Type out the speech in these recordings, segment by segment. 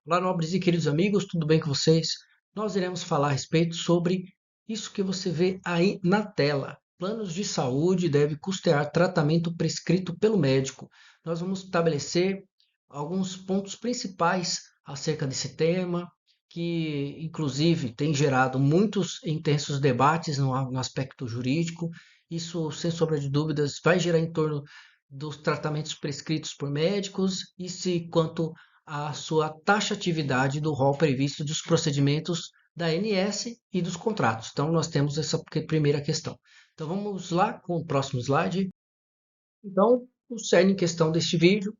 Olá, nobres e queridos amigos, tudo bem com vocês? Nós iremos falar a respeito sobre isso que você vê aí na tela. Planos de saúde devem custear tratamento prescrito pelo médico. Nós vamos estabelecer alguns pontos principais acerca desse tema, que inclusive tem gerado muitos intensos debates no aspecto jurídico. Isso, sem sombra de dúvidas, vai gerar em torno dos tratamentos prescritos por médicos e se quanto a sua taxatividade do rol previsto dos procedimentos da ANS e dos contratos. Então, nós temos essa primeira questão. Então, vamos lá com o próximo slide. Então, o cerne em questão deste vídeo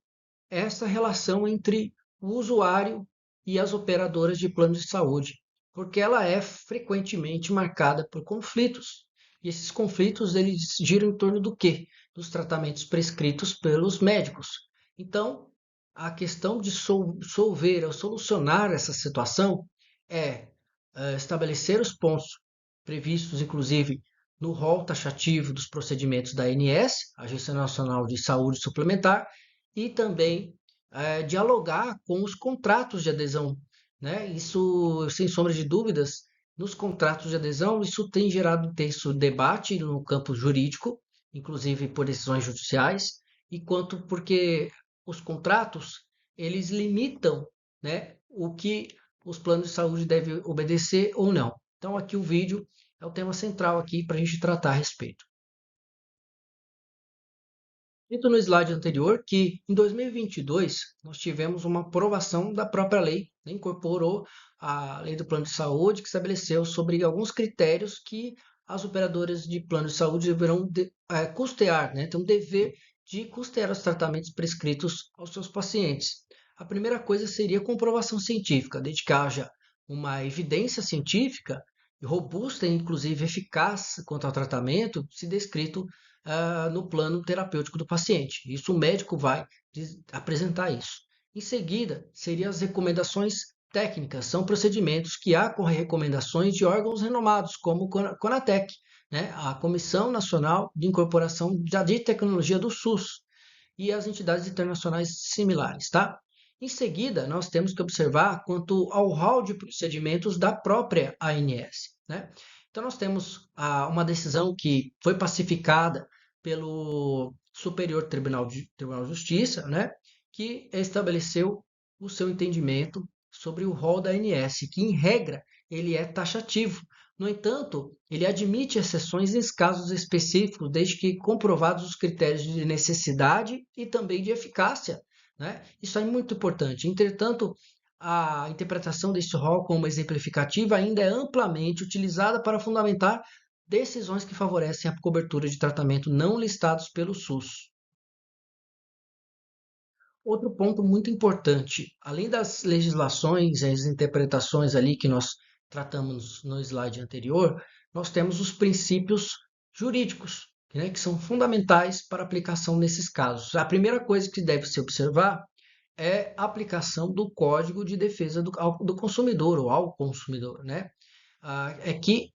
é essa relação entre o usuário e as operadoras de plano de saúde, porque ela é frequentemente marcada por conflitos. E esses conflitos eles giram em torno do quê? Dos tratamentos prescritos pelos médicos. Então, a questão de solver ou solucionar essa situação é estabelecer os pontos previstos, inclusive, no rol taxativo dos procedimentos da ANS, Agência Nacional de Saúde Suplementar, e também dialogar com os contratos de adesão, né? Isso, sem sombra de dúvidas, nos contratos de adesão, isso tem gerado intenso debate no campo jurídico, inclusive por decisões judiciais, e quanto porque os contratos, eles limitam, né, o que os planos de saúde devem obedecer ou não. Então, aqui o vídeo é o tema central aqui para a gente tratar a respeito. Dito no slide anterior que em 2022 nós tivemos uma aprovação da própria lei, né, incorporou a lei do plano de saúde, que estabeleceu sobre alguns critérios que as operadoras de plano de saúde deverão custear, né, ter um dever de custear os tratamentos prescritos aos seus pacientes. A primeira coisa seria a comprovação científica, desde que haja uma evidência científica robusta e inclusive eficaz quanto ao tratamento, se descrito no plano terapêutico do paciente. Isso o médico vai apresentar isso. Em seguida, seriam as recomendações técnicas, são procedimentos que há com recomendações de órgãos renomados, como o Conatec, né? A Comissão Nacional de Incorporação de Tecnologia do SUS e as entidades internacionais similares, tá? Em seguida, nós temos que observar quanto ao rol de procedimentos da própria ANS, né? Então, nós temos uma decisão que foi pacificada pelo Tribunal de Justiça, né? Que estabeleceu o seu entendimento sobre o rol da ANS, que, em regra, ele é taxativo. No entanto, ele admite exceções em casos específicos, desde que comprovados os critérios de necessidade e também de eficácia, né? Isso é muito importante. Entretanto, a interpretação desse rol como exemplificativa ainda é amplamente utilizada para fundamentar decisões que favorecem a cobertura de tratamento não listados pelo SUS. Outro ponto muito importante, além das legislações e as interpretações ali que nós tratamos no slide anterior, nós temos os princípios jurídicos, né, que são fundamentais para a aplicação nesses casos. A primeira coisa que deve se observar é a aplicação do Código de Defesa do Consumidor ou ao consumidor, né? É que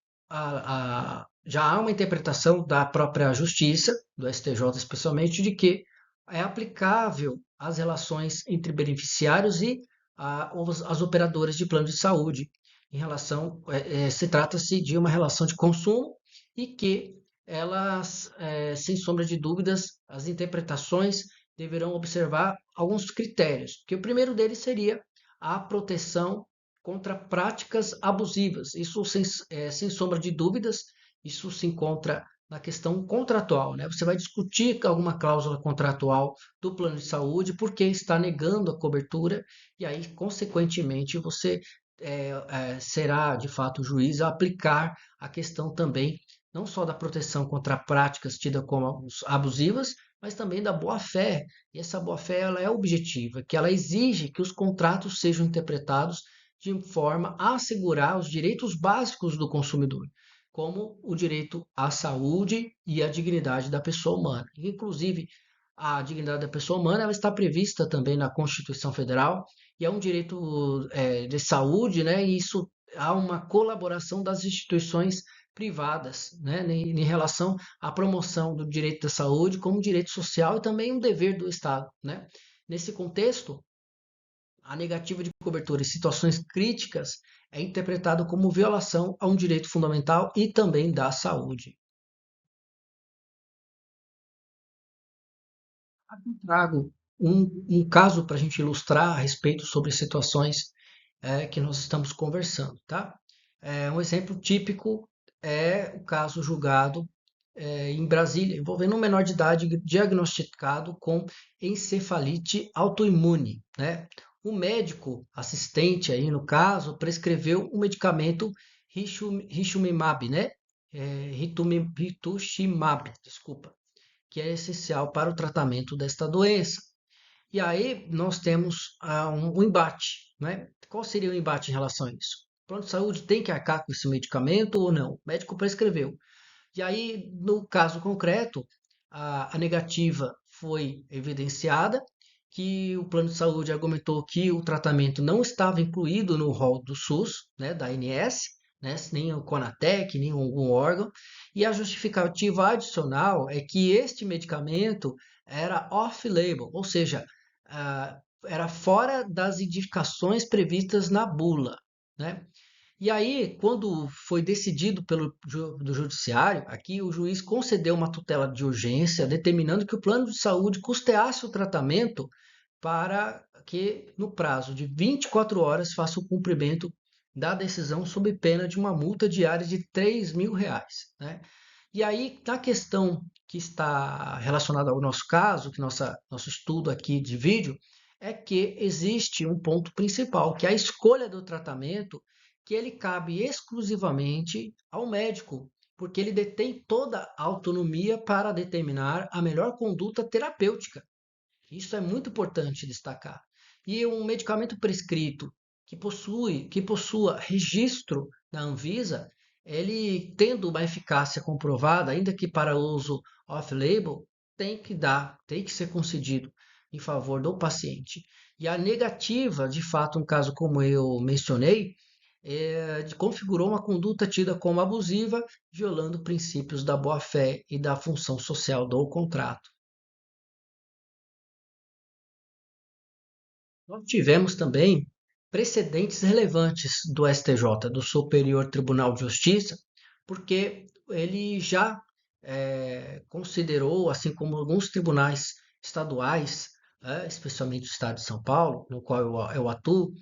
já há uma interpretação da própria Justiça, do STJ especialmente, de que é aplicável às relações entre beneficiários e as operadoras de plano de saúde. Em relação, se trata-se de uma relação de consumo e que elas, sem sombra de dúvidas, as interpretações deverão observar alguns critérios, que o primeiro deles seria a proteção contra práticas abusivas. Isso, sem sombra de dúvidas, isso se encontra na questão contratual, né? Você vai discutir alguma cláusula contratual do plano de saúde porque está negando a cobertura e aí, consequentemente, você será de fato o juiz a aplicar a questão também não só da proteção contra práticas tidas como abusivas, mas também da boa-fé. E essa boa-fé ela é objetiva, que ela exige que os contratos sejam interpretados de forma a assegurar os direitos básicos do consumidor, como o direito à saúde e à dignidade da pessoa humana. Inclusive, a dignidade da pessoa humana ela está prevista também na Constituição Federal e é um direito de saúde, né? E isso há uma colaboração das instituições privadas, né, em relação à promoção do direito da saúde como direito social e também um dever do Estado, né? Nesse contexto, A negativa de cobertura em situações críticas é interpretada como violação a um direito fundamental e também da saúde. Aqui eu trago um caso para a gente ilustrar a respeito sobre situações que nós estamos conversando, tá? Um exemplo típico é o caso julgado em Brasília, envolvendo um menor de idade diagnosticado com encefalite autoimune, né? O médico assistente aí no caso prescreveu o medicamento rituximab, né? Rituximab, desculpa, que é essencial para o tratamento desta doença. E aí nós temos um embate, né? Qual seria o embate em relação a isso? O plano de saúde tem que arcar com esse medicamento ou não? O médico prescreveu. E aí, no caso concreto, a negativa foi evidenciada, que o plano de saúde argumentou que o tratamento não estava incluído no rol do SUS, né, da ANS, né, nem o Conatec, nem algum órgão, e a justificativa adicional é que este medicamento era off-label, ou seja, era fora das indicações previstas na bula, né? E aí, quando foi decidido do judiciário, aqui o juiz concedeu uma tutela de urgência, determinando que o plano de saúde custeasse o tratamento para que, no prazo de 24 horas, faça o cumprimento da decisão sob pena de uma multa diária de R$ 3.000, né? E aí, na questão que está relacionada ao nosso caso, que nosso estudo aqui de vídeo, é que existe um ponto principal, que é a escolha do tratamento, que ele cabe exclusivamente ao médico, porque ele detém toda a autonomia para determinar a melhor conduta terapêutica. Isso é muito importante destacar. E um medicamento prescrito que possua registro da Anvisa, ele tendo uma eficácia comprovada, ainda que para uso off-label, tem que ser concedido em favor do paciente. E a negativa, de fato, um caso como eu mencionei, configurou uma conduta tida como abusiva, violando princípios da boa-fé e da função social do contrato. Nós tivemos também precedentes relevantes do STJ, do Superior Tribunal de Justiça, porque ele já considerou, assim como alguns tribunais estaduais, especialmente o Estado de São Paulo, no qual eu atuo,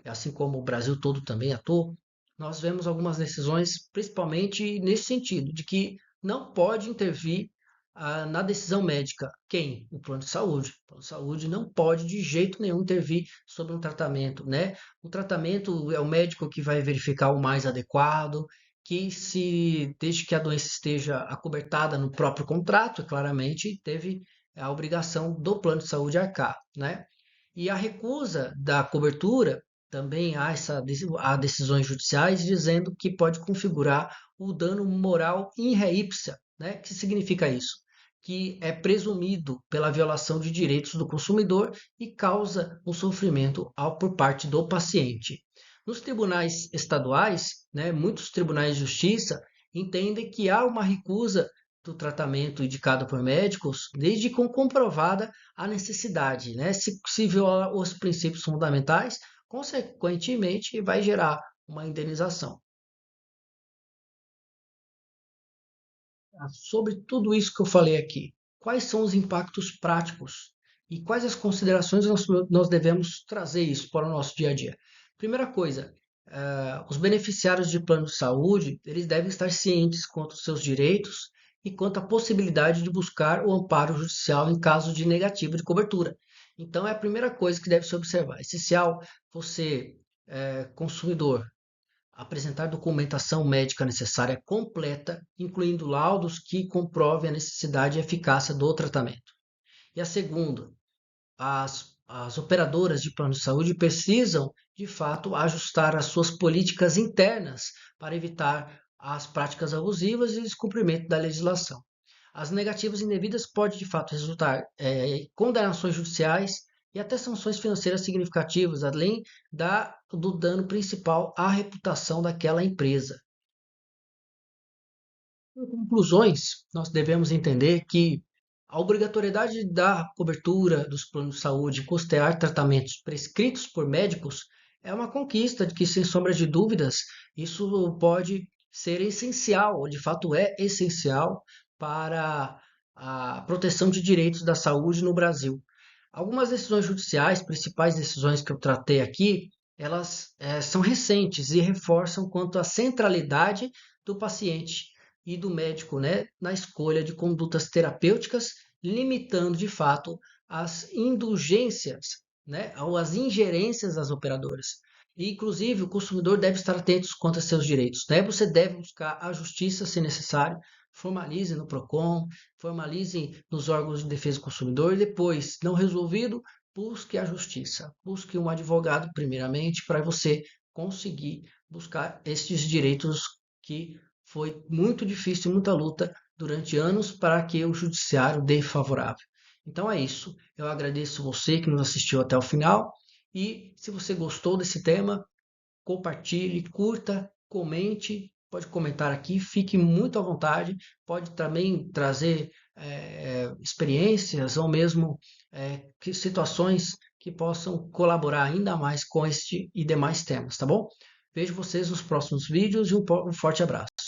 assim como o Brasil todo também atua, nós vemos algumas decisões, principalmente nesse sentido, de que não pode intervir na decisão médica. Quem? O plano de saúde. O plano de saúde não pode de jeito nenhum intervir sobre um tratamento, né? O tratamento é o médico que vai verificar o mais adequado, que se desde que a doença esteja acobertada no próprio contrato, claramente teve a obrigação do plano de saúde arcar, né? E a recusa da cobertura também há decisões judiciais dizendo que pode configurar o dano moral in re ipsa, né? O que significa isso? Que é presumido pela violação de direitos do consumidor e causa um sofrimento por parte do paciente. Nos tribunais estaduais, né, muitos tribunais de justiça entendem que há uma recusa do tratamento indicado por médicos, desde com comprovada a necessidade, né? Se viola os princípios fundamentais, consequentemente vai gerar uma indenização. Sobre tudo isso que eu falei aqui, quais são os impactos práticos e quais as considerações nós devemos trazer isso para o nosso dia a dia? Primeira coisa, os beneficiários de plano de saúde, eles devem estar cientes quanto aos seus direitos e quanto à possibilidade de buscar o amparo judicial em caso de negativa de cobertura. Então, é a primeira coisa que deve se observar. É essencial você, consumidor, apresentar documentação médica necessária completa, incluindo laudos que comprovem a necessidade e eficácia do tratamento. E a segunda, as operadoras de plano de saúde precisam, de fato, ajustar as suas políticas internas para evitar as práticas abusivas e descumprimento da legislação. As negativas indevidas podem, de fato, resultar em condenações judiciais e até sanções financeiras significativas, além do dano principal à reputação daquela empresa. Em conclusões, nós devemos entender que A obrigatoriedade da cobertura dos planos de saúde e custear tratamentos prescritos por médicos é uma conquista de que, sem sombra de dúvidas, isso pode ser essencial, de fato é essencial para a proteção de direitos da saúde no Brasil. Algumas decisões judiciais, principais decisões que eu tratei aqui, elas são recentes e reforçam quanto à centralidade do paciente e do médico, né, na escolha de condutas terapêuticas, limitando de fato as indulgências, né, ou as ingerências das operadoras. E, inclusive, o consumidor deve estar atento quanto a seus direitos, né? Você deve buscar a justiça se necessário, formalize no PROCON, formalize nos órgãos de defesa do consumidor e depois, não resolvido, busque a justiça, busque um advogado primeiramente para você conseguir buscar estes direitos que foi muito difícil, muita luta durante anos para que o judiciário dê favorável. Então é isso. Eu agradeço você que nos assistiu até o final e se você gostou desse tema, compartilhe, curta, comente, pode comentar aqui, fique muito à vontade, pode também trazer experiências ou mesmo situações que possam colaborar ainda mais com este e demais temas, tá bom? Vejo vocês nos próximos vídeos e um forte abraço.